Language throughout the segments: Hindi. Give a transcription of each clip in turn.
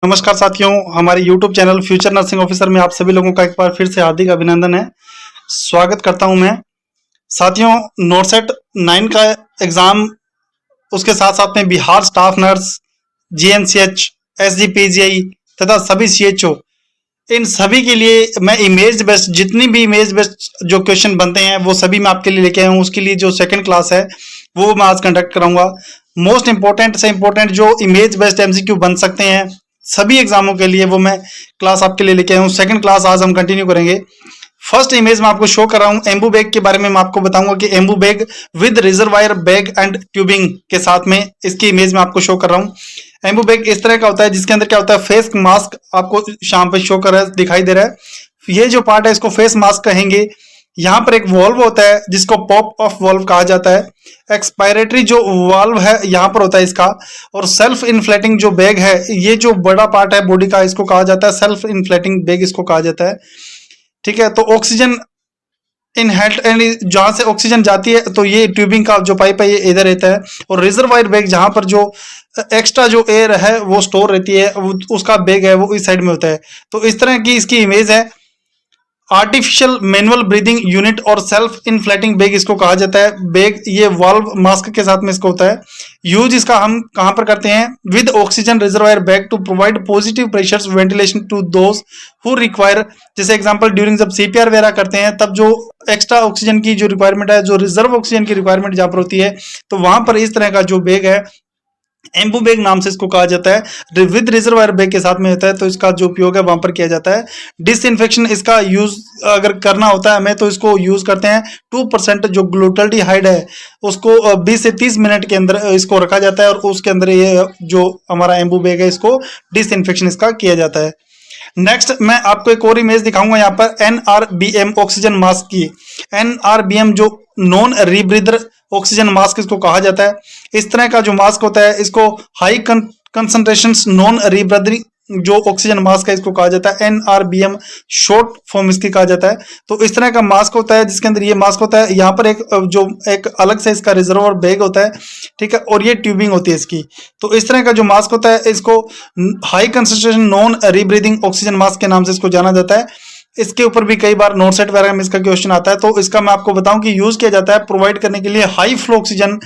नमस्कार साथियों, हमारे YouTube channel future nursing officer में आप सभी लोगों का एक बार फिर से हार्दिक अभिनंदन है। स्वागत करता हूं मैं। साथियों, नोटसेट 9 का एग्जाम, उसके साथ साथ में बिहार स्टाफ नर्स, जीएनसीएच, एसजीपीजीआई तथा सभी सीएचओ, इन सभी के लिए मैं इमेज बेस्ड, जितनी भी इमेज बेस्ड जो क्वेश्चन बनते हैं वो सभी मैं आपके लिए लेके आया हूँ। उसके लिए जो सेकंड क्लास है वो मैं आज कंडक्ट कराऊंगा। मोस्ट इंपॉर्टेंट से इंपॉर्टेंट जो इमेज बेस्ड एमसीक्यू बन सकते हैं सभी एग्जामों के लिए, वो मैं क्लास आपके लिए लेके आया हूँ। सेकंड क्लास आज हम कंटिन्यू करेंगे। फर्स्ट इमेज में आपको शो कर रहा हूँ एम्बू बैग के बारे में। मैं आपको बताऊंगा कि Anbu bag with reservoir bag and tubing के साथ में इसकी इमेज में आपको शो कर रहा हूँ। एम्बू बैग इस तरह का होता है जिसके अंदर क्या होता है, फेस मास्क आपको शाम पे शो कर रहा है, दिखाई दे रहा है। ये जो पार्ट है इसको फेस मास्क कहेंगे। यहाँ पर एक वॉल्व होता है जिसको पॉप ऑफ वॉल्व कहा जाता है। एक्सपायरेटरी जो वॉल्व है यहाँ पर होता है इसका। और सेल्फ इन्फ्लेटिंग जो बैग है, ये जो बड़ा पार्ट है बॉडी का, इसको कहा जाता है सेल्फ इन्फ्लेटिंग बैग, इसको कहा जाता है। ठीक है, तो ऑक्सीजन इन हेल्थ एंड जहां से ऑक्सीजन जाती है तो ये ट्यूबिंग का जो पाइप है ये इधर रहता है। और रिजर्वायर बैग जहां पर जो एक्स्ट्रा जो एयर है वो स्टोर रहती है, उसका बैग है वो इस साइड में होता है। तो इस तरह की इसकी इमेज है। आर्टिफिशियल मैनुअल ब्रीदिंग यूनिट और सेल्फ इन्फ्लेटिंग बैग इसको कहा जाता है। बैग ये वाल्व मास्क के साथ में इसको होता है। यूज इसका हम कहां पर करते हैं, with oxygen reservoir bag to provide positive pressures ventilation to those who require. जैसे एग्जांपल ड्यूरिंग जब सीपीआर वगैरह करते हैं तब जो एक्स्ट्रा ऑक्सीजन की जो रिक्वायरमेंट है, जो रिजर्व ऑक्सीजन की रिक्वायरमेंट जहां पर होती है, तो वहां पर इस तरह का जो बैग है एम्बू बैग नाम से इसको कहा जाता है। विद रिजर्वायर बैग के साथ में होता है, तो इसका जो उपयोग है वहां पर किया जाता है। डिसइंफेक्शन इसका यूज अगर करना होता है हमें, तो इसको यूज करते हैं 2% जो ग्लूटाल्डिहाइड है उसको 20 से 30 मिनट के अंदर इसको रखा जाता है, और उसके अंदर ये जो हमारा एम्बू बैग है इसको डिसइंफेक्शन इसका किया जाता है। नेक्स्ट मैं आपको एक और इमेज दिखाऊंगा यहाँ पर एनआरबीएम ऑक्सीजन मास्क की। एनआरबीएम जो नॉन रीब्रीदर ऑक्सीजन मास्क इसको कहा जाता है। इस तरह का जो मास्क होता है इसको हाई कंसंट्रेशन नॉन रीब्रीदर जो ऑक्सीजन मास्क है इसको कहा जाता है एनआरबीएम, शॉर्ट फॉर्म इसकी कहा जाता है। तो इस तरह का मास्क होता है जिसके अंदर ये मास्क होता है। यहाँ पर एक अलग से इसका रिजर्वर बैग होता है, ठीक है, और ये ट्यूबिंग होती है इसकी। तो इस तरह का जो मास्क होता है इसको high concentration non rebreathing oxygen mask के नाम से इसको जाना जाता है। इसके ऊपर भी कई बार नोट सेट वगैरह में इसका क्वेश्चन आता है, तो इसका मैं आपको बताऊं कि यूज किया जाता है प्रोवाइड करने के लिए high flow oxygen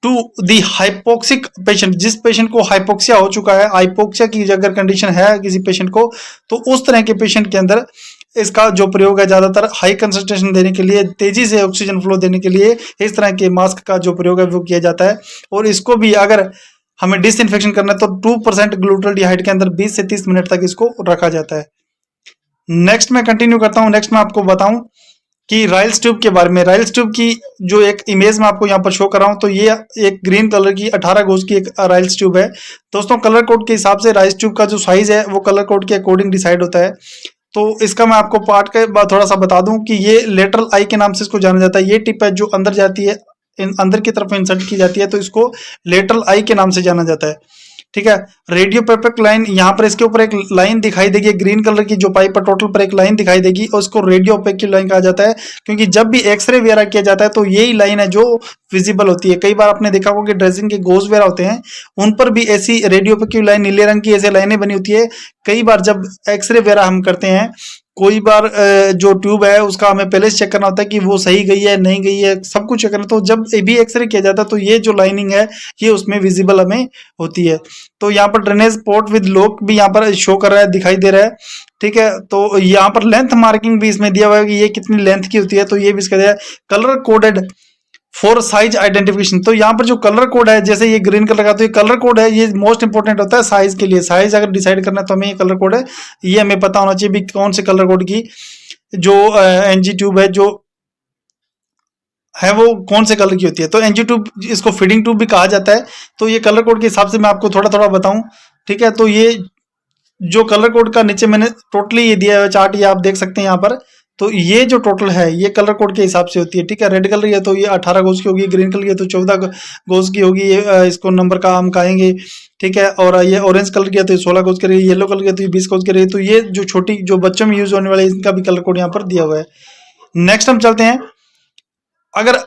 to the hypoxic patient. जिस पेशेंट को हाइपोक्सिया हो चुका है, हाइपोक्सिया की अगर कंडीशन है किसी पेशेंट को, तो उस तरह के पेशेंट के अंदर इसका जो प्रयोग है ज्यादातर हाई कंसंट्रेशन देने के लिए, तेजी से ऑक्सीजन फ्लो देने के लिए इस तरह के मास्क का जो प्रयोग है वो किया जाता है। और इसको भी अगर हमें डिसइंफेक्शन करना है तो 2% ग्लूटाल्डिहाइड के अंदर 20 से 30 मिनट तक इसको रखा जाता है। नेक्स्ट मैं कंटिन्यू करता हूं। नेक्स्ट मैं आपको बताऊं कि राइल्स ट्यूब के बारे में। राइल्स ट्यूब की जो एक इमेज मैं आपको यहाँ पर शो कर रहा हूँ, तो ये एक ग्रीन कलर की 18 गोज की एक राइल्स ट्यूब है। दोस्तों, कलर कोड के हिसाब से राइल्स ट्यूब का जो साइज है वो कलर कोड के अकॉर्डिंग डिसाइड होता है। तो इसका मैं आपको पार्ट के बाद थोड़ा सा बता दूं कि ये लेटरल आई के नाम से इसको जाना जाता है। ये टिप है जो अंदर जाती है, अंदर की तरफ इंसर्ट की जाती है, तो इसको लेटरल आई के नाम से जाना जाता है। ठीक है, रेडियो पेपेक लाइन, यहाँ पर इसके ऊपर एक लाइन दिखाई देगी ग्रीन कलर की जो पाइप है, टोटल पर एक लाइन दिखाई देगी, और इसको रेडियो पेक की लाइन कहा जाता है। क्योंकि जब भी एक्सरे वगैरह किया जाता है तो यही लाइन है जो विजिबल होती है। कई बार आपने देखा होगा कि ड्रेसिंग के गोज वगैरह होते हैं उन पर भी ऐसी रेडियो पेक की लाइन, नीले रंग की ऐसे लाइनें बनी होती है। कई बार जब एक्सरे वगैरह हम करते हैं, कोई बार जो ट्यूब है उसका हमें पहले से चेक करना होता है कि वो सही गई है नहीं गई है, सब कुछ चेक करना। तो जब भी एक्सरे किया जाता है तो ये जो लाइनिंग है ये उसमें विजिबल हमें होती है। तो यहाँ पर ड्रेनेज पोर्ट विद लॉक भी यहाँ पर शो कर रहा है, दिखाई दे रहा है। ठीक है, तो यहाँ पर लेंथ मार्किंग भी इसमें दिया हुआ है कि ये कितनी लेंथ की होती है, तो ये भी इसका दिया है। Colour coded for size identification, तो यहाँ पर जो कलर कोड है, जैसे ये ग्रीन कलर का, तो ये कलर कोड है, ये मोस्ट इंपोर्टेंट होता है साइज के लिए। साइज अगर डिसाइड करना है तो हमें ये कलर कोड है, ये हमें पता होना चाहिए भी कौन से कलर कोड की जो एनजी ट्यूब है जो है वो कौन से कलर की होती है। तो एनजी ट्यूब, इसको फीडिंग ट्यूब भी कहा जाता है। तो ये कलर कोड के हिसाब से मैं आपको थोड़ा थोड़ा बताऊं। ठीक है, तो ये जो कलर कोड का नीचे मैंने टोटली ये दिया है चार्ट, ये आप देख सकते हैं यहाँ पर। तो ये जो टोटल है ये कलर कोड के हिसाब से होती है। ठीक है, रेड कलर है तो ये 18 गोज की होगी, ग्रीन कलर है तो 14 गोज की होगी, ये इसको नंबर का हम कहेंगे। ठीक है, और ये ऑरेंज कलर की है तो ये 16 गोज की रही है, येलो कलर की है तो ये 20 गोज की रही है। तो ये जो छोटी जो बच्चों में यूज होने वाले इनका भी कलर कोड यहाँ पर दिया हुआ है। नेक्स्ट हम चलते हैं। अगर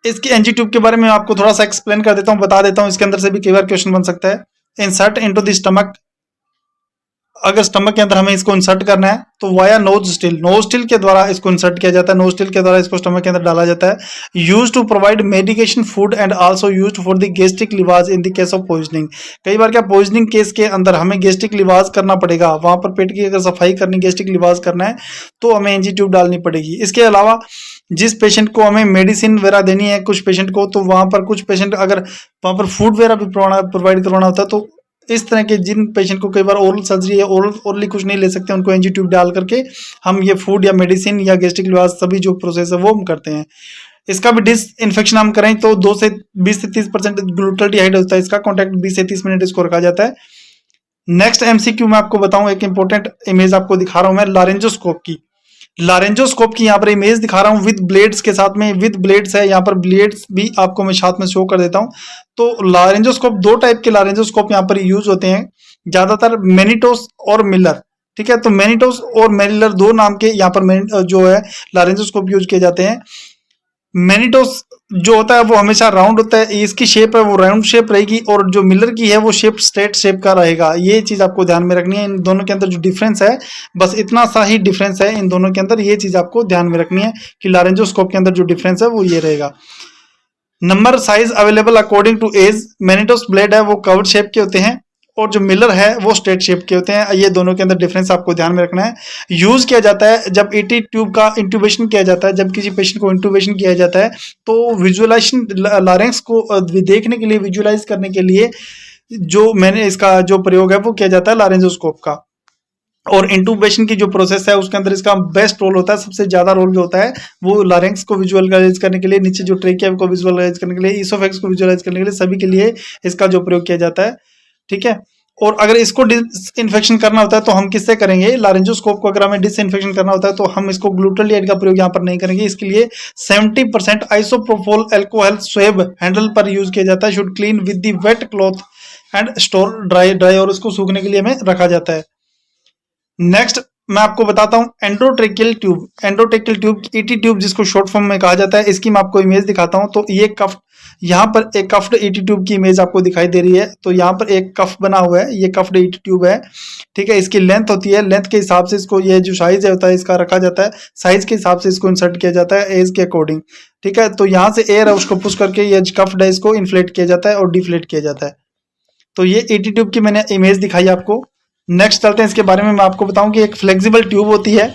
इसकी एनजी ट्यूब के बारे में आपको थोड़ा सा एक्सप्लेन कर देता हूँ, बता देता हूँ, इसके अंदर से भी कई बार क्वेश्चन बन सकता है। इंसर्ट इनटू द स्टमक अगर स्टमक के अंदर हमें इसको इंसर्ट करना है तो वाया नोज स्टिल के द्वारा इसको इंसर्ट किया जाता है, नोज स्टिल के द्वारा इसको स्टमक के अंदर डाला जाता है। Use to provide medication food and also used for the gastric lavage in the case of poisoning. कई बार क्या पॉइजनिंग केस के अंदर हमें गैस्ट्रिक लिवाज करना पड़ेगा, वहां पर पेट की अगर सफाई करनी, गैस्ट्रिक लिवाज करना है तो हमें एनजी ट्यूब डालनी पड़ेगी। इसके अलावा जिस पेशेंट को हमें मेडिसिन वगैरह देनी है कुछ पेशेंट को, तो वहां पर कुछ पेशेंट अगर वहां पर फूड वगैरह भी प्रोवाइड करवाना होता है, तो इस तरह के जिन पेशेंट को कई बार ओरल सर्जरी या ओरली कुछ नहीं ले सकते, उनको एनजी ट्यूब डाल करके हम ये फूड या मेडिसिन या गैस्ट्रिक लिवाज सभी जो प्रोसेस है वो हम करते हैं। इसका भी डिस इन्फेक्शन हम करें तो 2 से 20 से 30% ग्लूटाल्डिहाइड होता है, इसका कॉन्टैक्ट 20 से 30 मिनट इसको रखा जाता है। नेक्स्ट एमसीक्यू मैं आपको बताऊं, एक इंपॉर्टेंट इमेज आपको दिखा रहा हूं मैं लारेंजोस्कोप की। लारेंजोस्कोप की यहाँ पर इमेज दिखा रहा हूँ विद ब्लेड्स के साथ में, विद ब्लेड्स है, यहाँ पर ब्लेड्स भी आपको मैं साथ में शो कर देता हूँ। तो लारेंजोस्कोप, 2 टाइप के लारेंजोस्कोप यहाँ पर यूज होते हैं, ज्यादातर मेनिटोस और मिलर। ठीक है, तो मेनिटोस और मिलर 2 नाम के यहाँ पर जो है लारेंजोस्कोप यूज किए जाते हैं। मेनिटोस जो होता है वो हमेशा राउंड होता है, इसकी शेप है वो राउंड शेप रहेगी, और जो मिलर की है वो शेप स्ट्रेट शेप का रहेगा। ये चीज आपको ध्यान में रखनी है। इन दोनों के अंदर जो डिफरेंस है, बस इतना सा ही डिफरेंस है इन दोनों के अंदर, ये चीज आपको ध्यान में रखनी है कि लारेंजोस्कोप के अंदर जो डिफरेंस है वो ये रहेगा। Number size available according to age. Macintosh blade है वो कर्व्ड शेप के होते हैं, और जो मिलर है वो स्ट्रेट शेप के होते हैं। ये दोनों के अंदर डिफरेंस आपको ध्यान में रखना है। यूज किया जाता है जब ईटी ट्यूब का इंट्यूबेशन किया जाता है, जब किसी पेशेंट को इंट्यूबेशन किया जाता है तो विजुअलाइजेशन, लारेंक्स को देखने के लिए, विजुअलाइज करने के लिए जो मैंने इसका जो प्रयोग है वो किया जाता है लारेंजोस्कोप का। और इंट्यूबेशन की जो प्रोसेस है उसके अंदर इसका बेस्ट रोल होता है, सबसे ज्यादा रोल जो होता है वो लारेंक्स को विजुअलाइज करने के लिए, नीचे जो ट्रेकिया को विजुअलाइज करने के लिए, ईसोफेक्स को विजुअलाइज करने के लिए, सभी के लिए इसका जो प्रयोग किया जाता है। ठीक है, और अगर इसको डिसइंफेक्शन करना होता है तो हम किससे करेंगे? लारेंजोस्कोप को अगर हमें डिसइंफेक्शन करना होता है तो हम इसको ग्लूटाल्डिहाइड का प्रयोग यहाँ पर नहीं करेंगे। इसके लिए 70% आइसोप्रोपोल अल्कोहल स्वेब हैंडल पर यूज किया जाता है। Should clean with the wet cloth and store dry, और उसको सूखने के लिए हमें रखा जाता है। नेक्स्ट मैं आपको बताता हूं endotracheal tube. Endotracheal tube, ET tube जिसको शॉर्ट फॉर्म में कहा जाता है, इसकी मैं आपको इमेज दिखाता हूं। तो ये कफ, यहाँ पर एक कफ्ड ईटी ट्यूब की इमेज आपको दिखाई दे रही है। तो यहाँ पर एक कफ बना हुआ है, ये कफ्ड ईटी ट्यूब है। ठीक है, इसकी लेंथ होती है, लेंथ के हिसाब से इसको, ये जो साइज होता है इसका रखा जाता है, साइज के हिसाब से इसको इंसर्ट किया जाता है एज के अकॉर्डिंग। ठीक है, तो यहाँ से एयर है उसको पुश करके ये कफ्ड है इसको इन्फ्लेट किया जाता है और डिफ्लेट किया जाता है। तो ये ईटी ट्यूब की मैंने इमेज दिखाई आपको। नेक्स्ट चलते हैं इसके बारे में मैं आपको बताऊं कि एक फ्लेक्सिबल ट्यूब होती है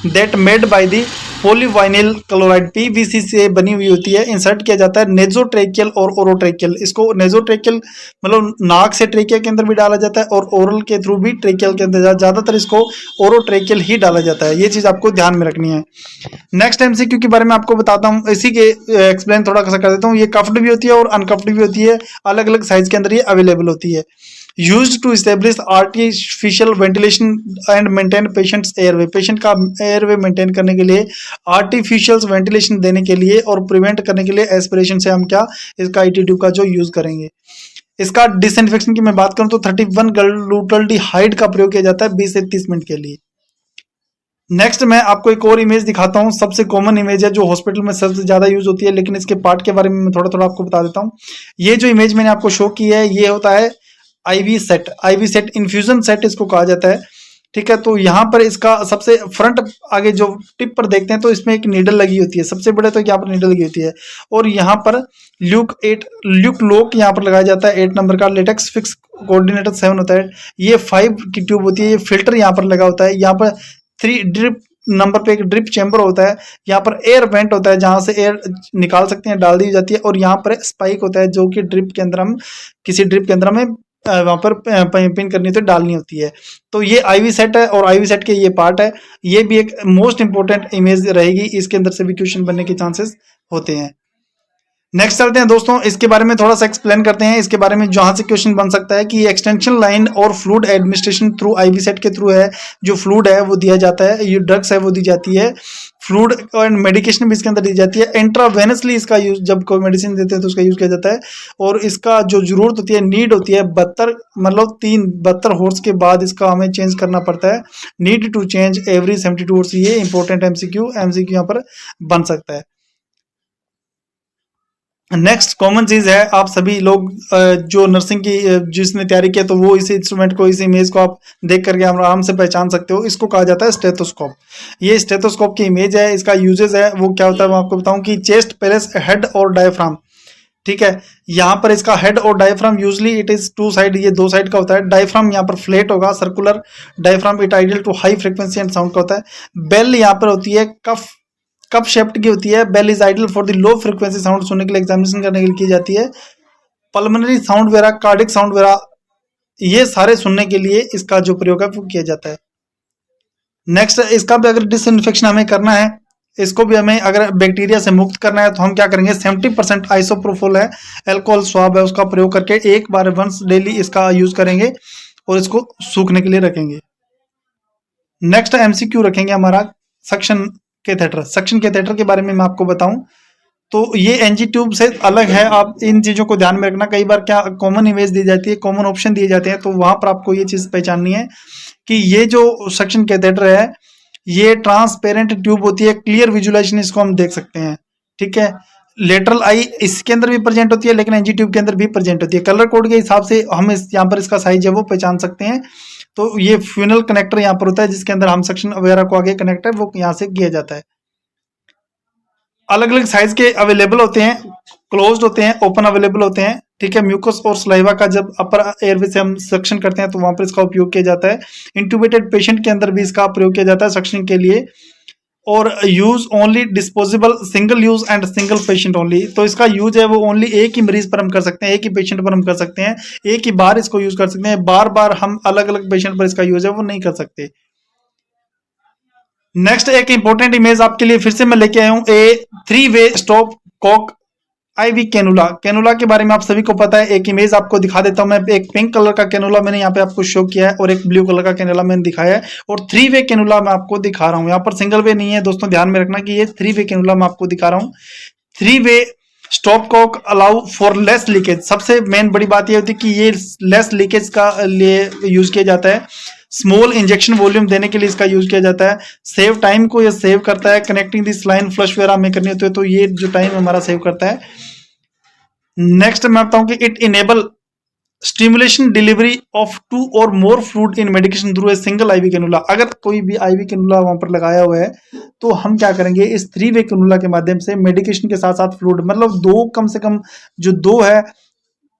that made by the polyvinyl chloride, PVC से बनी हुई होती है। इंसर्ट किया जाता है नेजोट्रेकियल और ओरोट्रेकियल। इसको नेजोट्रेकियल मतलब नाक से ट्रेकिया के अंदर भी डाला जाता है और ओरल के थ्रू भी ट्रेकियल के अंदर, ज्यादातर इसको ओरोट्रेकियल ही डाला जाता है। ये चीज आपको ध्यान में रखनी है। नेक्स्ट एमसीक्यू के बारे में आपको बताता हूँ, इसी के एक्सप्लेन थोड़ा सा कर देता हूँ। ये कफ्ड भी होती है और अनकफ्ड भी होती है, अलग अलग साइज के अंदर ये अवेलेबल होती है। Used to establish artificial ventilation and maintain patients airway. Patient का एयरवे मेंटेन करने के लिए, आर्टिफिशियल वेंटिलेशन देने के लिए और प्रिवेंट करने के लिए एस्पिरेशन से हम क्या इसका ईटी ट्यूब का जो यूज करेंगे। इसका डिसइंफेक्शन की मैं बात करूं तो 31 ग्लूटाल्डिहाइड का प्रयोग किया जाता है 20 से 30 मिनट के लिए। नेक्स्ट मैं आपको एक और इमेज दिखाता हूं, सबसे कॉमन इमेज है जो हॉस्पिटल में सबसे ज्यादा यूज होती है, लेकिन इसके पार्ट के बारे में मैं थोड़ा थोड़ा आपको बता देता हूं। ये जो इमेज मैंने आपको शो की है ये होता है IV set. IV set infusion set इसको कहा जाता है। ठीक है, तो यहाँ पर इसका सबसे फ्रंट आगे जो टिप पर देखते हैं तो इसमें एक नीडल लगी होती है, सबसे बड़े तो यहाँ पर नीडल लगी होती है, और यहाँ पर ल्यूक लॉक यहाँ पर लगाया जाता है 8 नंबर का। लेटेक्स फिक्स कोऑर्डिनेटर 7 होता है। ये 5 की ट्यूब होती है। ये फिल्टर यहाँ पर लगा होता है। यहाँ पर 3 ड्रिप नंबर पे एक ड्रिप चैम्बर होता है। यहाँ पर एयर वेंट होता है जहां से एयर निकाल सकते हैं, डाल दी जाती है, और यहाँ पर स्पाइक होता है जो कि ड्रिप के अंदर हम किसी ड्रिप के अंदर हमें वहां पर पिन करनी तो डालनी होती है। तो ये आईवी सेट है और आईवी सेट के ये पार्ट है। ये भी एक मोस्ट इंपोर्टेंट इमेज रहेगी, इसके अंदर से भी क्वेश्चन बनने के चांसेस होते हैं। नेक्स्ट चलते हैं दोस्तों, इसके बारे में थोड़ा सा एक्सप्लेन करते हैं। इसके बारे में जहां से क्वेश्चन बन सकता है कि एक्सटेंशन लाइन और fluid administration through IV set के थ्रू है, जो फ्लूइड है वो दिया जाता है, ये ड्रग्स है वो दी जाती है, फ्लूइड एंड मेडिकेशन भी इसके अंदर दी जाती है। इंट्रावेनसली इसका यूज, जब कोई मेडिसिन देते हैं तो उसका यूज किया जाता है। और इसका जो जरूरत होती है, नीड होती है 72 मतलब 72 हॉर्स के बाद इसका हमें चेंज करना पड़ता है। Need to change every 72 hours. ये इंपॉर्टेंट एमसीक्यू यहाँ पर बन सकता है। नेक्स्ट कॉमन चीज है, आप सभी लोग जो नर्सिंग की जिसने तैयारी किया तो वो इस इंस्ट्रूमेंट को, इस इमेज को आप देख करके आराम से पहचान सकते हो। इसको कहा जाता है स्टेथोस्कोप। ये स्टेथोस्कोप की इमेज है। इसका यूजेस है वो क्या होता है मैं आपको बताऊं कि चेस्ट, पेलेस, हेड और डायफ्राम। ठीक है, यहाँ पर इसका हेड और diaphragm usually it is two side, ये दो साइड का होता है। डायफ्राम यहाँ पर फ्लैट होगा, circular diaphragm. It ideal to high frequency and sound का होता है। बेल यहाँ पर होती है कफ, कप शेप्ड की होती है। Bell is ideal for the low frequency sound सुनने के लिए, एग्जामिनेशन करने के लिए की जाती है। पल्मोनरी साउंड वगैरह, कार्डिक साउंड वगैरह, ये सारे सुनने के लिए इसका जो प्रयोग है वो किया जाता है। नेक्स्ट, इसका भी अगर डिसइंफेक्शन हमें करना है, इसको भी हमें अगर बैक्टीरिया से मुक्त करना है तो हम क्या करेंगे, 70% आइसोप्रोफोल है, अल्कोहल स्वाब है, उसका प्रयोग करके एक बार वंस डेली इसका यूज करेंगे और इसको सूखने के लिए रखेंगे। नेक्स्ट एमसीक्यू रखेंगे हमारा सक्शन कैथेटर। सक्शन कैथेटर के बारे में मैं आपको बताऊं तो ये एनजी ट्यूब से अलग है। आप इन चीजों को ध्यान में रखना। कई बार क्या कॉमन इमेज दी जाती है, कॉमन ऑप्शन दिए जाते हैं, तो वहां पर आपको ये चीज पहचाननी है कि ये जो सक्शन कैथेटर है ये ट्रांसपेरेंट ट्यूब होती है, क्लियर विजुअलाइजेशन इसको हम देख सकते हैं। ठीक है, लेटरल आई इसके अंदर भी प्रेजेंट होती है, लेकिन एनजी ट्यूब के अंदर भी प्रेजेंट होती है। कलर कोड के हिसाब से हम इस यहाँ पर इसका साइज है वो पहचान सकते हैं। तो ये फ्यूनल कनेक्टर यहाँ पर होता है जिसके अंदर हम सक्शन वगैरह को आगे कनेक्ट है वो यहाँ से किया जाता है। अलग अलग साइज के अवेलेबल होते हैं, क्लोज्ड होते हैं, ओपन अवेलेबल होते हैं। ठीक है, म्यूकस और सलाइवा का जब अपर एयरवे से हम सक्शन करते हैं तो वहां पर इसका उपयोग किया जाता है। इंट्यूबेटेड पेशेंट के अंदर भी इसका प्रयोग किया जाता है सक्शन के लिए। और use only disposable, single use and single patient only. तो इसका यूज है वो ओनली एक ही मरीज पर हम कर सकते हैं, एक ही पेशेंट पर हम कर सकते हैं, एक ही बार इसको यूज कर सकते हैं। बार बार हम अलग अलग पेशेंट पर इसका यूज है वो नहीं कर सकते। नेक्स्ट एक इंपॉर्टेंट इमेज आपके लिए फिर से मैं लेके आया हूं, ए 3-वे stop cock IV cannula. Cannula के बारे में आप सभी को पता है। एक इमेज आपको दिखा देता हूं मैं। एक पिंक कलर का कैनुला मैंने यहाँ पे आपको शो किया है और एक ब्लू कलर का कैनुला मैंने दिखाया है, और 3-वे कैनुला मैं आपको दिखा रहा हूँ। यहाँ पर सिंगल वे नहीं है दोस्तों, ध्यान में रखना कि ये 3-वे कैनुला मैं आपको दिखा रहा हूँ। 3-वे stop cock allow for less leakage. सबसे मेन बड़ी बात ये होती है कि ये लेस लीकेज का लिए यूज किया जाता है। स्मॉल इंजेक्शन वॉल्यूम देने के लिए इसका यूज किया जाता है। सेव टाइम को ये सेव करता है। कनेक्टिंग दिस लाइन फ्लश वगैरह हमें करनी होती है तो ये जो टाइम हमारा सेव करता है। नेक्स्ट मैं बताऊं कि it enable stimulation delivery of 2 और more fluid in medication through a single IV cannula. अगर कोई भी आईवी कैनुला वहां पर लगाया हुआ है तो हम क्या करेंगे, इस 3-वे कैनुला के माध्यम से मेडिकेशन के साथ साथ फ्लूइड, मतलब दो, कम से कम जो दो है,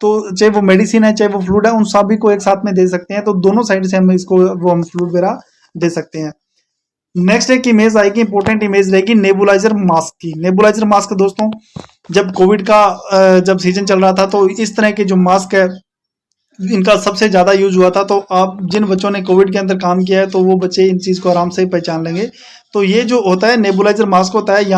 तो चाहे वो मेडिसिन है चाहे वो फ्लूइड है, उन सभी को एक साथ में दे सकते हैं। तो दोनों साइड से हम इसको वो हम फ्लूइड वगैरह दे सकते हैं। नेक्स्ट एक इमेज आएगी, इंपॉर्टेंट इमेज रहेगी नेबुलाइजर मास्क की। नेबुलाइजर मास्क दोस्तों, जब कोविड का जब सीजन चल रहा था तो इस तरह के जो मास्क है इनका सबसे ज्यादा यूज हुआ था। तो आप जिन बच्चों ने कोविड के अंदर काम किया है तो वो बच्चे इन चीज को आराम से पहचान लेंगे। तो ये जो होता है नेबुलाइजर मास्क होता है,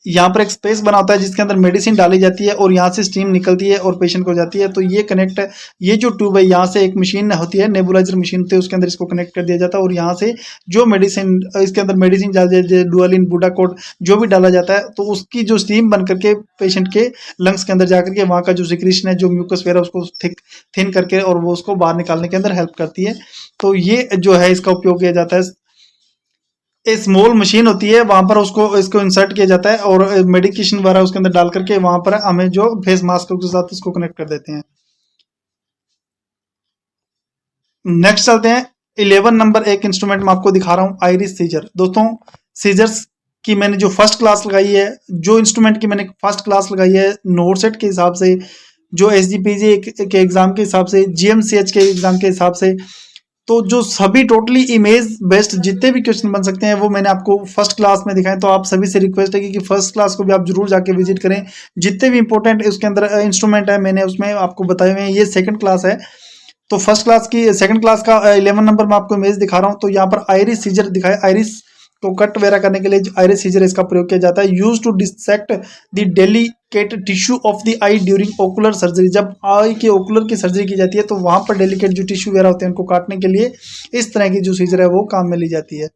यहाँ पर एक स्पेस बना होता है जिसके अंदर मेडिसिन डाली जाती है और यहाँ से स्टीम निकलती है और पेशेंट को जाती है। तो ये कनेक्ट, ये जो ट्यूब है यहाँ से एक मशीन होती है, नेबुलाइजर मशीन होती है, उसके अंदर इसको कनेक्ट कर दिया जाता है और यहाँ से जो मेडिसिन, इसके अंदर मेडिसिन डाल डुअलिन, बुडाकोट जो भी डाला जाता है तो उसकी जो स्टीम बन करके पेशेंट के लंग्स के अंदर जाकर के वहाँ का जो सिक्रीशन है, जो म्यूकस वगैरह, उसको थिन करके और वो उसको बाहर निकालने के अंदर हेल्प करती है। तो ये जो है इसका उपयोग किया जाता है। एक स्मॉल मशीन होती है, वहां पर उसको इसको इंसर्ट किया जाता है और मेडिकेशन वगैरह उसके अंदर डाल करके वहां पर हमें जो फेस मास्क के साथ इसको कनेक्ट कर देते हैं। नेक्स्ट चलते हैं 11 नंबर। एक इंस्ट्रूमेंट मैं आपको दिखा रहा हूं, आइरिस सीजर। दोस्तों, सीजर्स की मैंने जो फर्स्ट क्लास लगाई है, जो इंस्ट्रूमेंट की मैंने फर्स्ट क्लास लगाई है नोरसेट के हिसाब से, जो एसजीपीजी के एग्जाम के हिसाब से, जीएमसीएच के एग्जाम के हिसाब से, तो जो सभी टोटली इमेज बेस्ड जितने भी क्वेश्चन बन सकते हैं वो मैंने आपको फर्स्ट क्लास में दिखाए। तो आप सभी से रिक्वेस्ट है कि फर्स्ट क्लास को भी आप जरूर जाके विजिट करें। जितने भी इंपॉर्टेंट उसके अंदर इंस्ट्रूमेंट है मैंने उसमें आपको बताए हुए हैं। ये सेकंड क्लास है, तो फर्स्ट क्लास की सेकंड क्लास का 11 नंबर में आपको इमेज दिखा रहा हूँ। तो यहाँ पर आइरिस सीजर दिखाए। आइरिस को कट वगैरह करने के लिए आइरिस सीजर इसका प्रयोग किया जाता है। Use to dissect the delicate tissue of the eye during ocular surgery. जब आई के ओकुलर की सर्जरी की जाती है तो वहां पर डेलिकेट जो टिश्यू वगैरह होते हैं उनको काटने के लिए इस तरह की जो सीजर है वो काम में ली जाती है।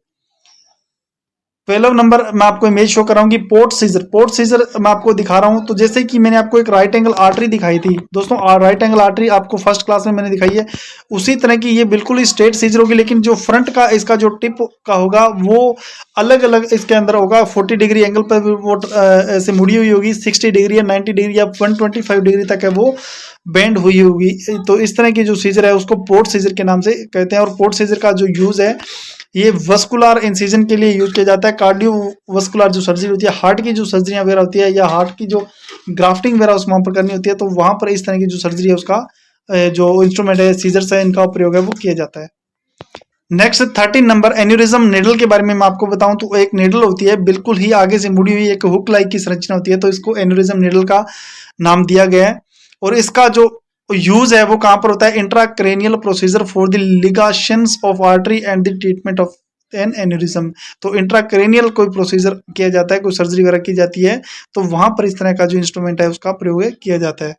12 नंबर मैं आपको इमेज शो कर रहा हूँ कि पोर्ट सीजर। पोर्ट सीजर मैं आपको दिखा रहा हूँ। तो जैसे कि मैंने आपको एक राइट एंगल आर्टरी दिखाई थी दोस्तों, राइट एंगल आर्टरी आपको फर्स्ट क्लास में मैंने दिखाई है, उसी तरह की ये बिल्कुल ही स्ट्रेट सीजर होगी, लेकिन जो फ्रंट का इसका जो टिप का होगा वो अलग अलग इसके अंदर होगा। 40 डिग्री एंगल पर वो ऐसे मुड़ी हुई होगी, 60 डिग्री या 90 डिग्री या 125 डिग्री तक है वो बेंड हुई होगी। तो इस तरह की जो सीजर है उसको पोर्ट सीजर के नाम से कहते हैं। और पोर्ट सीजर का जो यूज है ये वस्कुलर इंसिजन के लिए यूज किया जाता है। कार्डियो वस्कुलर जो सर्जरी होती है, हार्ट की जो सर्जरी वगैरह होती है या हार्ट की जो ग्राफ्टिंग वगैरह उस वहां पर करनी होती है, तो वहां पर इस तरह की जो सर्जरी है उसका जो इंस्ट्रूमेंट है, सीजर्स है, इनका प्रयोग है वो किया जाता है। नेक्स्ट 13 नंबर एन्यूरिज्म निडल के बारे में मैं आपको बताऊं तो एक निडल होती है बिल्कुल ही आगे से मुड़ी हुई, एक हुक लाइक की संरचना होती है, तो इसको एन्यूरिज्म निडल का नाम दिया गया है। और इसका जो यूज है वो कहां पर होता है, intracranial procedure for the ligations of artery and the treatment of an aneurysm. तो इंट्राक्रेनियल कोई प्रोसीजर किया जाता है, कोई सर्जरी वगैरह की जाती है, तो वहां पर इस तरह का जो इंस्ट्रूमेंट है उसका प्रयोग किया जाता है।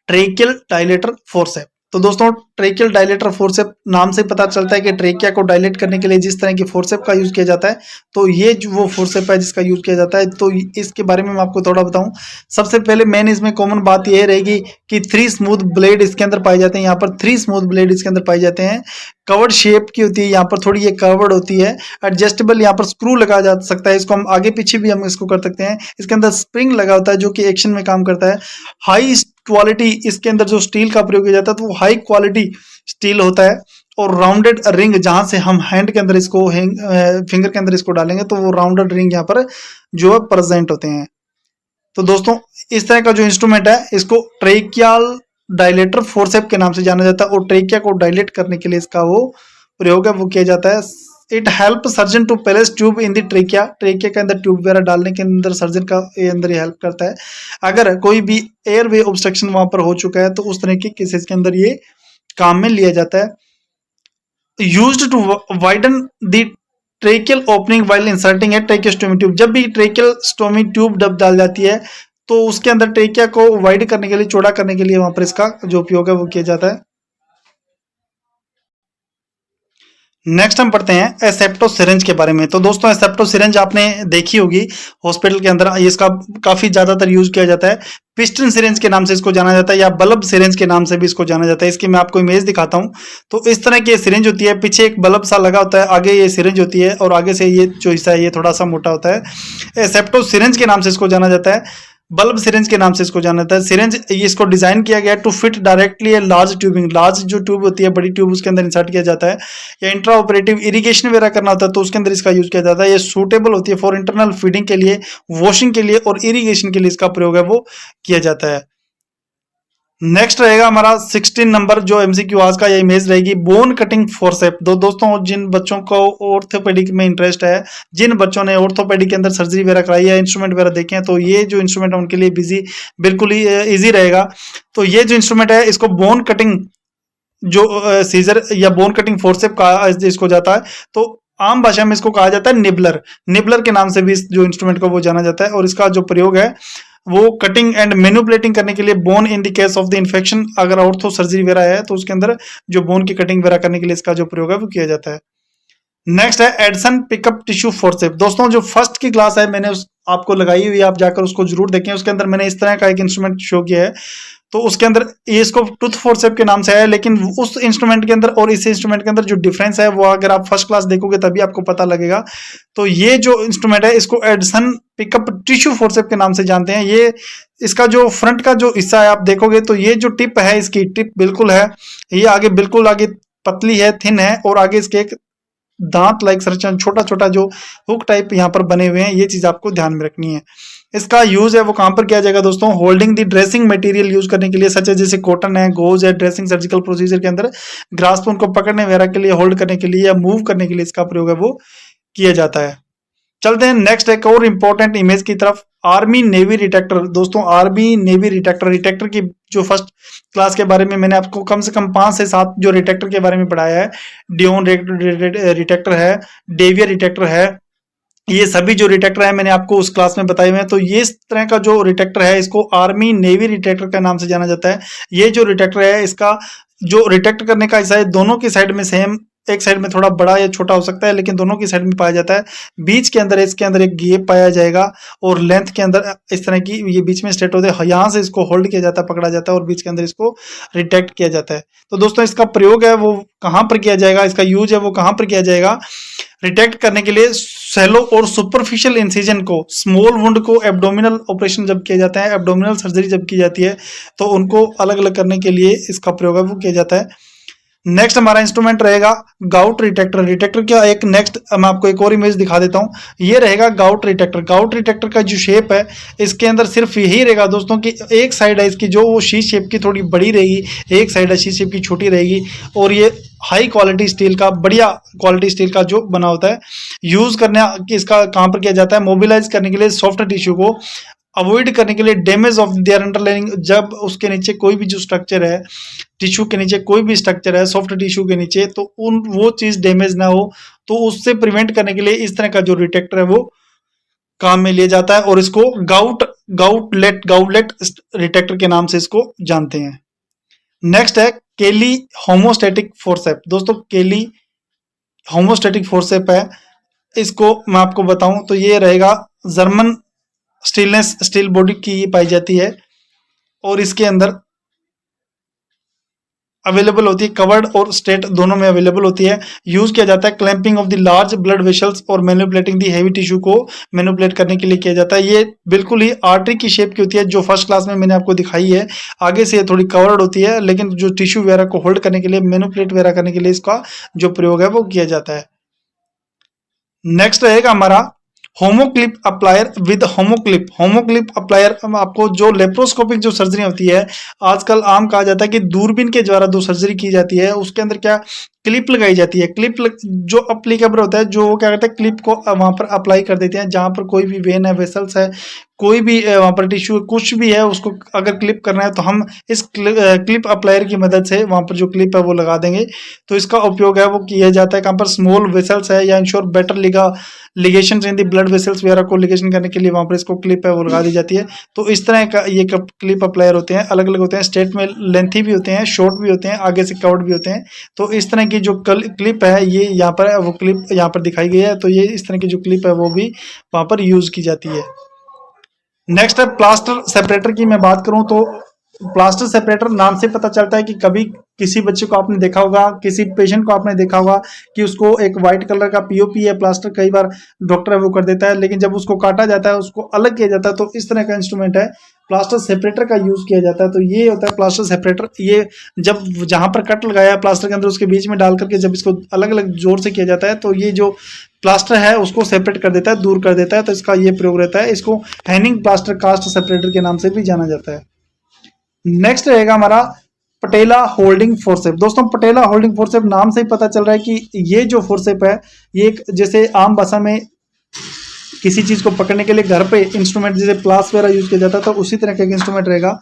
Tracheal dilator forcep. तो दोस्तों ट्रेकियल डायलेटर फोर्सेप नाम से पता चलता है कि ट्रेकिया को डायलेट करने के लिए जिस तरह की फोर्सेप का यूज किया जाता है, तो ये जो वो फोर्सेप है जिसका यूज किया जाता है, तो इसके बारे में मैं आपको थोड़ा बताऊं। सबसे पहले मेन इसमें कॉमन बात ये रहेगी कि 3 स्मूथ ब्लेड इसके अंदर पाए जाते हैं। यहाँ पर 3 स्मूथ ब्लेड इसके अंदर पाए जाते हैं। कवर्ड शेप की होती है, यहाँ पर थोड़ी ये कवर्ड होती है। एडजस्टेबल यहाँ पर स्क्रू लगा जा सकता है, इसको हम आगे पीछे भी हम इसको कर सकते हैं। इसके अंदर स्प्रिंग लगा होता है जो कि एक्शन में काम करता है। हाई क्वालिटी इसके अंदर जो स्टील का प्रयोग किया जाता है तो वो हाई क्वालिटी स्टील होता है। और राउंडेड रिंग जहां से हम हैंड के अंदर इसको फिंगर के अंदर इसको डालेंगे तो वो राउंडेड रिंग यहाँ पर जो है प्रेजेंट होते हैं। तो दोस्तों इस तरह का जो इंस्ट्रूमेंट है इसको ट्रेकियल डायलेटर फोर्सेप के नाम से जाना जाता है। और ट्रेकिया को डायलेट करने के लिए इसका वो प्रयोग है वो किया जाता है। It help surgeon to place tube in the trachea. Trachea के अंदर ट्यूब वगैरह डालने के अंदर सर्जन का अंदर ये हेल्प करता है। अगर कोई भी एयर वे ऑब्स्ट्रक्शन वहां पर हो चुका है तो उस तरह के केसेस के अंदर ये काम में लिया जाता है। Used to widen the tracheal opening while inserting a tracheostomy tube. जब भी ट्रेकियल स्टोमी ट्यूब डब डाल जाती है तो उसके अंदर ट्रेकिया को वाइड करने के लिए, चौड़ा करने के लिए वहां पर इसका जो उपयोग है वो किया जाता है। नेक्स्ट हम पढ़ते हैं एसेप्टो सिरिंज के बारे में। तो दोस्तों एसेप्टो सिरिंज आपने देखी होगी हॉस्पिटल के अंदर, इसका काफी ज्यादातर यूज किया जाता है। पिस्टन सिरिंज के नाम से इसको जाना जाता है या बल्ब सिरिंज के नाम से भी इसको जाना जाता है। इसकी मैं आपको इमेज दिखाता हूं। तो इस तरह की सिरिंज होती है, पीछे एक बल्ब सा लगा होता है, आगे ये सिरिंज होती है और आगे से ये जो हिस्सा है ये थोड़ा सा मोटा होता है। एसेप्टो सिरिंज के नाम से इसको जाना जाता है, बल्ब सिरिंज के नाम से इसको जाना जाता है। सिरिंज इसको डिजाइन किया गया है to fit directly a large tubing. Large जो ट्यूब होती है, बड़ी ट्यूब, उसके अंदर इंसर्ट किया जाता है। या इंट्रा ऑपरेटिव इरिगेशन वगैरह करना होता है तो उसके अंदर इसका यूज किया जाता है। ये सूटेबल होती है फॉर इंटरनल फीडिंग के लिए, वॉशिंग के लिए और इरिगेशन के लिए इसका प्रयोग है वो किया जाता है। नेक्स्ट रहेगा हमारा 16 नंबर जो एमसीक्यू आज का, ये इमेज रहेगी बोन कटिंग फोर्सेप। दोस्तों जिन बच्चों को ऑर्थोपेडिक में इंटरेस्ट है, जिन बच्चों ने ऑर्थोपेडिक के अंदर सर्जरी वगैरह कराई है, इंस्ट्रूमेंट वगैरह देखे हैं, तो ये जो इंस्ट्रूमेंट है उनके लिए बिल्कुल ही इजी रहेगा। तो ये जो इंस्ट्रूमेंट है इसको बोन कटिंग जो सीजर या बोन कटिंग फोर्सेप कहा इसको जाता है। तो आम भाषा में इसको कहा जाता है निबलर। निबलर के नाम से भी इस जो इंस्ट्रूमेंट को वो जाना जाता है। और इसका जो प्रयोग है वो कटिंग एंड मैनिपुलेटिंग करने के लिए, bone in the case of the infection, अगर ऑर्थो सर्जरी वगैरह है तो उसके अंदर जो बोन की कटिंग वगैरह करने के लिए इसका जो प्रयोग है वो किया जाता है। नेक्स्ट है एडसन पिकअप टिश्यू फोर्सेप। दोस्तों जो फर्स्ट की क्लास है मैंने आपको लगाई हुई है, आप जाकर उसको जरूर देखें। उसके अंदर मैंने इस तरह का एक इंस्ट्रूमेंट शो किया है। तो उसके अंदर ये इसको टूथ फोर्सेप के नाम से है, लेकिन उस इंस्ट्रूमेंट के अंदर और इस इंस्ट्रूमेंट के अंदर जो डिफरेंस है वो अगर आप फर्स्ट क्लास देखोगे तभी आपको पता लगेगा। तो ये जो इंस्ट्रूमेंट है इसको एडसन पिकअप टिश्यू फोर्सेप के नाम से जानते हैं। ये इसका जो फ्रंट का जो हिस्सा है आप देखोगे तो ये जो टिप है, इसकी टिप बिल्कुल है, ये आगे बिल्कुल आगे पतली है, थिन है, और आगे इसके एक दांत लाइक संरचना, छोटा छोटा जो हुक टाइप यहाँ पर बने हुए हैं, ये चीज आपको ध्यान में रखनी है। इसका यूज है वो कहां पर किया जाएगा दोस्तों, holding the dressing material use करने के लिए, सच है जैसे कॉटन है, गोज है, ड्रेसिंग सर्जिकल प्रोसीजर के अंदर ग्रास्प उनको पकड़ने वगैरह के लिए, होल्ड करने के लिए या मूव करने के लिए इसका प्रयोग है वो किया जाता है। चलते हैं नेक्स्ट एक और इंपॉर्टेंट इमेज की तरफ, आर्मी नेवी रिटेक्टर। दोस्तों आर्मी नेवी रिटेक्टर, रिटेक्टर की जो फर्स्ट क्लास के बारे में मैंने आपको कम से कम 5 से 7 जो रिटेक्टर के बारे में पढ़ाया है। डियोन रिटेक्टर है, डेवियर रिटेक्टर है, ये सभी जो रिटेक्टर है मैंने आपको उस क्लास में बताए हुए हैं। तो ये इस तरह का जो रिटेक्टर है इसको आर्मी नेवी रिटेक्टर के नाम से जाना जाता है। ये जो रिटेक्टर है इसका जो रिटेक्ट करने का हिस्सा है, दोनों की साइड में सेम एक साइड में थोड़ा बड़ा या छोटा हो सकता है, लेकिन दोनों की साइड में पाया जाता है। बीच के अंदर इसके अंदर एक गैप पाया जाएगा और लेंथ के अंदर इस तरह की ये बीच में स्ट्रेट होते हैं, यहाँ से इसको होल्ड किया जाता है, पकड़ा जाता है और बीच के अंदर इसको रिटेक्ट किया जाता है। तो दोस्तों इसका प्रयोग है वो कहाँ पर किया जाएगा, इसका यूज है वो कहाँ पर किया जाएगा, रिटेक्ट करने के लिए सेलो और सुपरफिशियल इंसिजन को, स्मॉल वुंड को एब्डोमिनल ऑपरेशन जब किया जाता है, एब्डोमिनल सर्जरी जब की जाती है तो उनको अलग अलग करने के लिए इसका प्रयोग है वो किया जाता है। नेक्स्ट हमारा इंस्ट्रूमेंट रहेगा गाउट रिटेक्टर। रिटेक्टर का एक नेक्स्ट मैं आपको एक और इमेज दिखा देता हूं। ये रहेगा गाउट रिटेक्टर। गाउट रिटेक्टर का जो शेप है इसके अंदर सिर्फ यही रहेगा दोस्तों कि एक साइड है इसकी जो वो शी शेप की थोड़ी बड़ी रहेगी, एक साइड है शी शेप की छोटी रहेगी, और ये हाई क्वालिटी स्टील का, बढ़िया क्वालिटी स्टील का जो बना होता है। यूज करने इसका कहाँ पर किया जाता है, मोबिलाइज करने के लिए सॉफ्ट टिश्यू को, अवॉइड करने के लिए डैमेज ऑफ देयर अंडरलाइनिंग, जब उसके नीचे कोई भी जो स्ट्रक्चर है, टिश्यू के नीचे कोई भी स्ट्रक्चर है सॉफ्ट टिश्यू के नीचे, तो उन वो चीज डैमेज ना हो, तो उससे प्रिवेंट करने के लिए इस तरह का जो रिटेक्टर है वो काम में लिया जाता है और इसको गाउटलेट रिटेक्टर के नाम से इसको जानते हैं। नेक्स्ट है केली होमोस्टैटिक फोर्सेप। दोस्तों केली होमोस्टैटिक फोर्सेप है, इसको मैं आपको बताऊं तो ये रहेगा जर्मन स्टीलनेस स्टील बॉडी की पाई जाती है और इसके अंदर अवेलेबल होती है, कवर्ड और स्ट्रेट दोनों में अवेलेबल होती है। यूज किया जाता है clamping of the large blood vessels और मैनिपुलेटिंग दी हेवी टिश्यू को मैनिपुलेट करने के लिए किया जाता है। ये बिल्कुल ही आर्टरी की शेप की होती है, जो फर्स्ट क्लास में मैंने आपको दिखाई है। आगे से थोड़ी कवर्ड होती है, लेकिन जो टिश्यू वगैरह को होल्ड करने के लिए, मैनिपुलेट वगैरह करने के लिए इसका जो प्रयोग है वो किया जाता है। नेक्स्ट रहेगा हमारा होमोक्लिप अप्लायर विद होमोक्लिप। होमोक्लिप अप्लायर आपको जो लेप्रोस्कोपिक जो सर्जरी होती है, आजकल आम कहा जाता है कि दूरबीन के द्वारा जो सर्जरी की जाती है उसके अंदर क्या क्लिप लगाई जाती है। जो अप्लीकेबल होता है, जो क्या करते हैं क्लिप को वहां पर अप्लाई कर देते हैं, जहां पर कोई भी वेन है, वेसल्स है, कोई भी वहां पर टिश्यू कुछ भी है, उसको अगर क्लिप करना है तो हम इस क्लिप अप्लायर की मदद से वहां पर जो क्लिप है वो लगा देंगे। तो इसका उपयोग है वो किया जाता है कहाँ पर, स्मॉल वेसल्स है या ensure better ligation in the blood vessels वगैरह को लिगेशन करने के लिए वहां पर इसको क्लिप है वो लगा दी जाती है। तो इस तरह का ये क्लिप अप्लायर होते हैं, अलग अलग होते हैं, स्ट्रेट में लेंथी भी होते हैं, शॉर्ट भी होते हैं, आगे से कवर्ड भी होते हैं। तो इस तरह की जो क्लिप है ये यहाँ पर है, वो क्लिप यहाँ पर दिखाई गई है। तो ये इस तरह की जो क्लिप है वो भी वहां पर यूज की जाती है। नेक्स्ट है प्लास्टर सेपरेटर की मैं बात करूं तो प्लास्टर सेपरेटर नाम से पता चलता है कि कभी किसी बच्चे को आपने देखा होगा, किसी पेशेंट को आपने देखा होगा कि उसको एक व्हाइट कलर का पीओपी है प्लास्टर कई बार डॉक्टर है वो कर देता है, लेकिन जब उसको काटा जाता है उसको अलग किया जाता है। तो इस तरह का इंस्ट्रूमेंट है, प्लास्टर सेपरेटर का यूज किया जाता है। तो ये होता है प्लास्टर सेपरेटर। ये जब जहां पर कट लगाया है प्लास्टर के अंदर उसके बीच में डाल करके जब इसको अलग अलग जोर से किया जाता है तो ये जो प्लास्टर है उसको सेपरेट कर देता है, दूर कर देता है। तो इसका ये प्रयोग रहता है। इसको हैनिंग प्लास्टर कास्ट सेपरेटर के नाम से भी जाना जाता है। नेक्स्ट रहेगा हमारा पटेला होल्डिंग फोर्सेप। दोस्तों पटेला होल्डिंग फोर्सेप नाम से ही पता चल रहा है कि ये जो फोर्सेप है ये एक, जैसे आम भाषा में किसी चीज को पकड़ने के लिए घर पे इंस्ट्रूमेंट जैसे प्लास वगैरह यूज किया जाता है, तो उसी तरह का एक इंस्ट्रूमेंट रहेगा।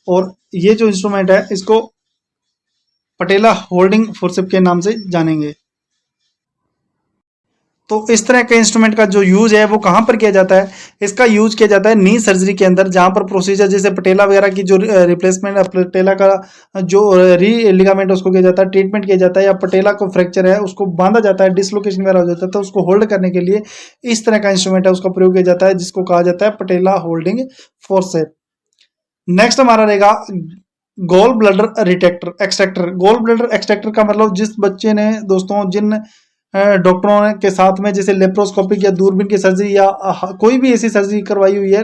और ये जो इंस्ट्रूमेंट है इसको पटेला होल्डिंग फोर्सेप के नाम से जानेंगे। तो इस तरह के इंस्ट्रूमेंट का जो यूज है वो कहाँ पर किया जाता है, इसका यूज किया जाता है नी सर्जरी के अंदर, जहां पर प्रोसीजर जैसे पटेला वगैरह की जो रिप्लेसमेंट, पटेला का जो री लिगामेंट उसको किया जाता है, ट्रीटमेंट किया जाता है, या पटेला को फ्रैक्चर है उसको बांधा जाता है, डिसलोकेशन वगैरह हो जाता है, तो उसको होल्ड करने के लिए इस तरह का इंस्ट्रूमेंट है उसका प्रयोग किया जाता है, जिसको कहा जाता है पटेला होल्डिंग फोर्सेप। नेक्स्ट हमारा रहेगा गोल ब्लडर रिटेक्टर एक्सट्रैक्टर। गोल ब्लडर एक्सट्रैक्टर का मतलब जिस बच्चे ने दोस्तों, जिन डॉक्टरों ने के साथ में जैसे लेप्रोस्कोपिक या दूरबीन की सर्जरी या कोई भी ऐसी सर्जरी करवाई हुई है,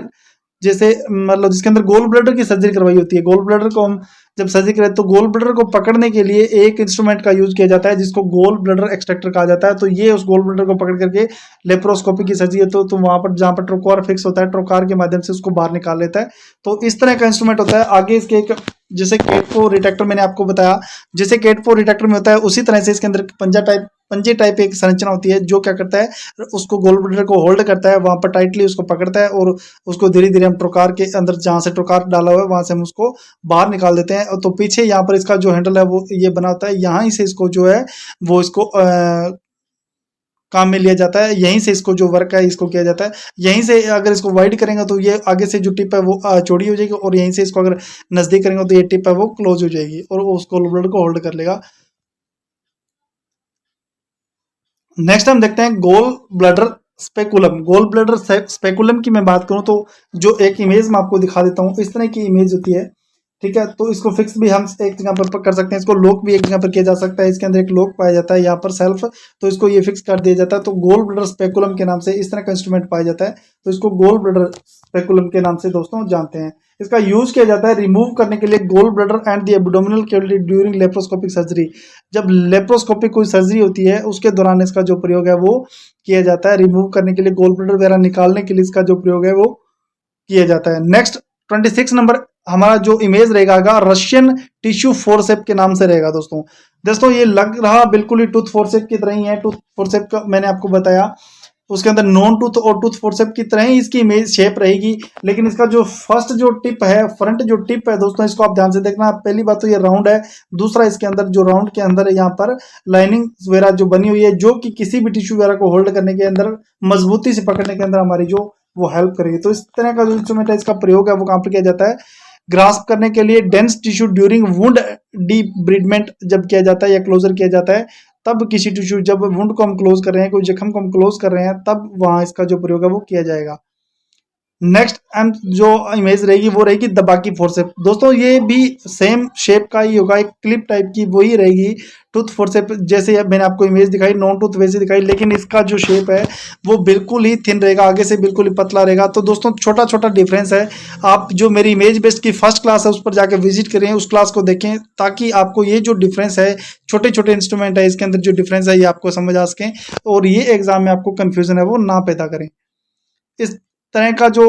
जैसे मतलब जिसके अंदर गोल ब्लडर की सर्जरी करवाई होती है। गोल ब्लडर को हम जब सर्जरी करें तो गोल ब्लडर को पकड़ने के लिए एक इंस्ट्रूमेंट का यूज किया जाता है जिसको गोल ब्लडर एक्सट्रैक्टर कहा जाता है। तो ये उस गोल ब्लडर को पकड़ करके लेप्रोस्कोपी की सर्जरी है तो वहां पर जहां पर ट्रोकार फिक्स होता है, ट्रोकार के माध्यम से उसको बाहर निकाल लेता है। तो इस तरह का इंस्ट्रूमेंट होता है। आगे इसके एक जैसे केट फोर रिटेक्टर मैंने आपको बताया, जैसे केट फोर रिटेक्टर में होता है उसी तरह से इसके अंदर पंजे टाइप एक संरचना होती है जो क्या करता है उसको गोल ब्लडर को होल्ड करता है, वहां पर टाइटली उसको पकड़ता है और उसको धीरे धीरे हम ट्रोकार के अंदर जहां से ट्रोकार डाला हुआ है वहां से हम उसको बाहर निकाल देते हैं। तो पीछे यहाँ पर इसका जो हैंडल है वो ये बना होता है, यहीं से इसको जो है वो इसको काम में लिया जाता है, यहीं से इसको जो वर्क है इसको किया जाता है। यहीं से अगर इसको वाइड करेंगे तो ये आगे से जो टिप है वो चौड़ी हो जाएगी, और यहीं से इसको अगर नजदीक करेंगे तो ये टिप है वो क्लोज हो जाएगी और उसको ब्लड को होल्ड कर लेगा। नेक्स्ट हम देखते हैं गोल ब्लडर स्पेकुलम। गोल ब्लडर स्पेकुलम की मैं बात करूं तो जो एक इमेज मैं आपको दिखा देता हूं, इस तरह की इमेज होती है, ठीक है। तो इसको फिक्स भी हम एक जगह पर कर सकते हैं, इसको लॉक भी एक जगह पर किया जा सकता है। इसके अंदर एक लॉक पाया जाता है यहाँ पर सेल्फ, तो इसको ये फिक्स कर दिया जाता है। तो गोल ब्लडर स्पेकुलम के नाम से इस तरह का इंस्ट्रूमेंट पाया जाता है, तो इसको गोल ब्लडर स्पेकुलम के नाम से दोस्तों जानते हैं। इसका यूज किया जाता है रिमूव करने के लिए gall bladder and the abdominal cavity during laparoscopic surgery. जब लेप्रोस्कोपिक कोई सर्जरी होती है उसके दौरान इसका जो प्रयोग है वो किया जाता है। रिमूव करने के लिए गोल ब्लडर वगैरह निकालने के लिए इसका जो प्रयोग है वो किया जाता है। नेक्स्ट 26 नंबर हमारा जो इमेज रहेगा रशियन टिश्यू फोरसेप के नाम से रहेगा दोस्तों। दोस्तों ये लग रहा बिल्कुल ही टूथ फोरसेप की तरह ही है। टूथ फोरसेप का मैंने आपको बताया, उसके अंदर नॉन टूथ और टूथ फोरसेप की तरह ही इसकी इमेज शेप रहेगी, लेकिन इसका जो फर्स्ट जो टिप है, फ्रंट जो टिप है दोस्तों, इसको आप ध्यान से देखना। पहली बात तो ये राउंड है, दूसरा इसके अंदर जो राउंड के अंदर यहाँ पर लाइनिंग वगैरह जो बनी हुई है, जो कि किसी भी टिश्यू वगैरह को होल्ड करने के अंदर, मजबूती से पकड़ने के अंदर हमारी जो वो हेल्प करेगी। तो इस तरह का जो इंस्ट्रूमेंट है, इसका प्रयोग है वो कहाँ पर किया जाता है, ग्रास्प करने के लिए डेंस टिश्यू ड्यूरिंग वुंड डीब्रिडमेंट जब किया जाता है या क्लोजर किया जाता है, तब किसी टिश्यू जब वुंड को हम क्लोज कर रहे हैं, कोई जख्म को हम क्लोज कर रहे हैं, तब वहां इसका जो प्रयोग है वो किया जाएगा। नेक्स्ट एंड जो इमेज रहेगी वो रहेगी दबाकी फोरसेप। दोस्तों ये भी सेम शेप का ही होगा, एक क्लिप टाइप की वही रहेगी। टूथ फोरसेप जैसे अब मैंने आपको इमेज दिखाई, नॉन टूथ वैसे दिखाई, लेकिन इसका जो शेप है वो बिल्कुल ही थिन रहेगा, आगे से बिल्कुल ही पतला रहेगा। तो दोस्तों छोटा छोटा डिफरेंस है। आप जो मेरी इमेज बेस्ड की फर्स्ट क्लास है उस पर जाकर विजिट करें, उस क्लास को देखें, ताकि आपको ये जो डिफरेंस है, छोटे छोटे इंस्ट्रूमेंट है इसके अंदर जो डिफरेंस है, ये आपको समझ आ सकें और ये एग्जाम में आपको कंफ्यूजन है वो ना पैदा करें। इस तरह का जो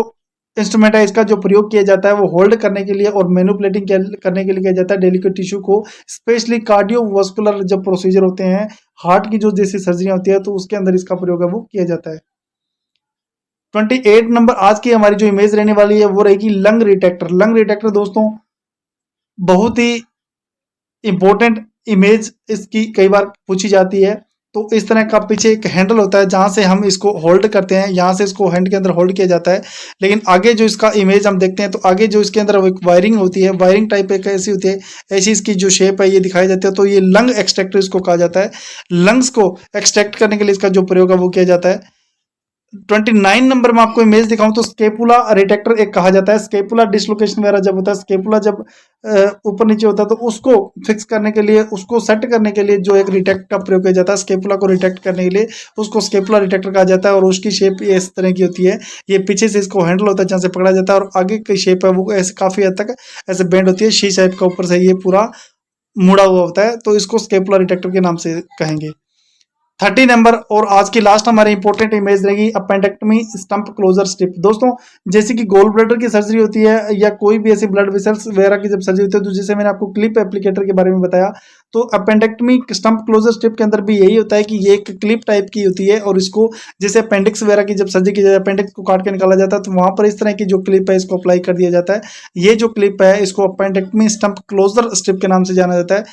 इंस्ट्रूमेंट है, इसका जो प्रयोग किया जाता है वो होल्ड करने के लिए और मैनिपुलेटिंग करने के लिए किया जाता है डेलिकेट टिश्यू को, स्पेशली कार्डियोवास्कुलर जब प्रोसीजर होते हैं, हार्ट की जो जैसी सर्जरियां होती है, तो उसके अंदर इसका प्रयोग है वो किया जाता है। 28 नंबर आज की हमारी जो इमेज रहने वाली है वो रहेगी लंग रिटेक्टर। लंग रिटेक्टर दोस्तों बहुत ही इंपॉर्टेंट इमेज इसकी कई बार पूछी जाती है। तो इस तरह का पीछे एक हैंडल होता है जहां से हम इसको होल्ड करते हैं, यहाँ से इसको हैंड के अंदर होल्ड किया जाता है। लेकिन आगे जो इसका इमेज हम देखते हैं तो आगे जो इसके अंदर एक वायरिंग होती है, वायरिंग टाइप एक ऐसी होती है, ऐसी इसकी जो शेप है ये दिखाई जाती है। तो ये लंग एक्सट्रैक्टर इसको कहा जाता है। लंग्स को एक्सट्रैक्ट करने के लिए इसका जो प्रयोग है वो किया जाता है। 29 नंबर में आपको इमेज दिखाऊं तो स्केपुला रिटेक्टर एक कहा जाता है। स्केपुला डिसलोकेशन वगैरह जब होता है, स्केपुला जब ऊपर नीचे होता है, तो उसको फिक्स करने के लिए, उसको सेट करने के लिए जो एक रिटेक्ट का प्रयोग किया जाता है, स्केपुला को रिटेक्ट करने के लिए उसको स्केपुला रिटेक्टर कहा जाता है। और उसकी शेप इस तरह की होती है, ये पीछे से इसको हैंडल होता है जहाँ से पकड़ा जाता है, और आगे की शेप है वो ऐसे काफी हद तक ऐसे बेंड होती है, शी शेप का ऊपर से ये पूरा मुड़ा हुआ होता है, तो इसको स्केपुला रिटेक्टर के नाम से कहेंगे। 30 नंबर और आज की लास्ट हमारी इंपॉर्टेंट इमेज रहेगी अपेंडेक्टमी स्टंप क्लोजर स्ट्रिप। दोस्तों जैसे कि गोल ब्लडर की सर्जरी होती है या कोई भी ऐसी ब्लड वेसल्स वगैरह की जब सर्जरी होती है, तो जैसे मैंने आपको क्लिप एप्लीकेटर के बारे में बताया, तो अपेंडेक्टमी स्टंप क्लोजर स्ट्रिप के अंदर भी यही होता है कि ये एक क्लिप टाइप की होती है, और इसको जैसे अपेंडिक्स वगैरह की जब सर्जरी की जाती है, अपेंडिक्स को काट के निकाला जाता है, तो वहां पर इस तरह की जो क्लिप है इसको अप्लाई कर दिया जाता है। ये जो क्लिप है इसको अपेंडेक्टमी स्टंप क्लोजर स्ट्रिप के नाम से जाना जाता है,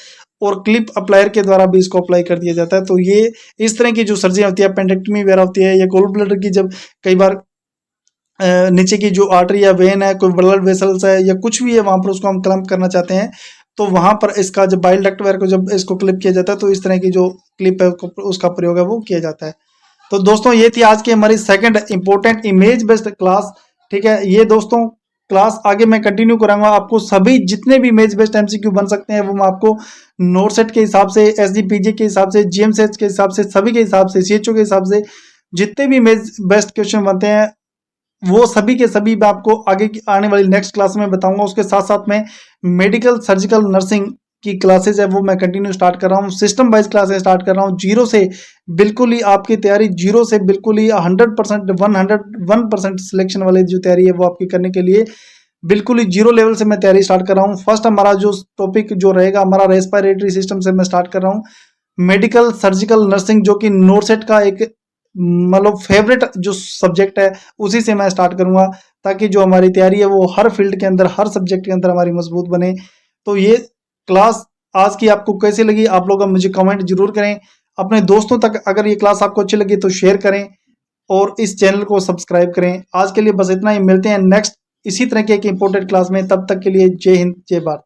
और क्लिप अप्लायर के द्वारा भी इसको अप्लाई कर दिया जाता है। तो ये इस तरह की जो सर्जरी होती है, अपेंडेक्टमी वगैरह होती है, या गोल ब्लडर की जब कई बार नीचे की जो आर्टरी या वेन है, कोई ब्लड वेसल्स है या कुछ भी है, वहां पर उसको हम क्लैंप करना चाहते हैं, तो वहां पर इसका जब बाइल डक्ट वगैरह को जब इसको क्लिप किया जाता है, तो इस तरह की जो क्लिप है उसका प्रयोग है वो किया जाता है। तो दोस्तों ये थी आज की हमारी second important image based class. ठीक है, ये दोस्तों क्लास आगे मैं कंटिन्यू कराऊंगा। आपको सभी जितने भी इमेज बेस्ड एमसीक्यू बन सकते हैं वो मैं आपको नोटसेट के हिसाब से, एसजीपीजी के हिसाब से, जीएमसेच के हिसाब से, सभी के हिसाब से, सीएचओ के हिसाब से जितने भी इमेज बेस्ड क्वेश्चन बनते हैं वो सभी के सभी मैं आपको आगे की आने वाली नेक्स्ट क्लास में बताऊंगा। उसके साथ साथ में मेडिकल सर्जिकल नर्सिंग की क्लासेज है वो मैं कंटिन्यू स्टार्ट कर रहा हूँ, सिस्टम वाइज क्लासेज स्टार्ट कर रहा हूँ, जीरो से बिल्कुल ही आपकी तैयारी, जीरो से बिल्कुल ही 100% 101% सिलेक्शन वाली जो तैयारी है वो आपकी करने के लिए बिल्कुल ही जीरो लेवल से मैं तैयारी स्टार्ट कर रहा हूँ। फर्स्ट हमारा जो टॉपिक जो रहेगा हमारा रेस्पिरेटरी सिस्टम से मैं स्टार्ट कर रहा हूँ, मेडिकल सर्जिकल नर्सिंग जो कि नोटसेट का एक मतलब फेवरेट जो सब्जेक्ट है उसी से मैं स्टार्ट करूंगा, ताकि जो हमारी तैयारी है वो हर फील्ड के अंदर, हर सब्जेक्ट के अंदर हमारी मजबूत बने। तो ये क्लास आज की आपको कैसी लगी आप लोग मुझे कमेंट जरूर करें। अपने दोस्तों तक अगर ये क्लास आपको अच्छी लगी तो शेयर करें और इस चैनल को सब्सक्राइब करें। आज के लिए बस इतना ही, मिलते हैं नेक्स्ट इसी तरह की एक इंपॉर्टेंट क्लास में। तब तक के लिए जय हिंद जय भारत।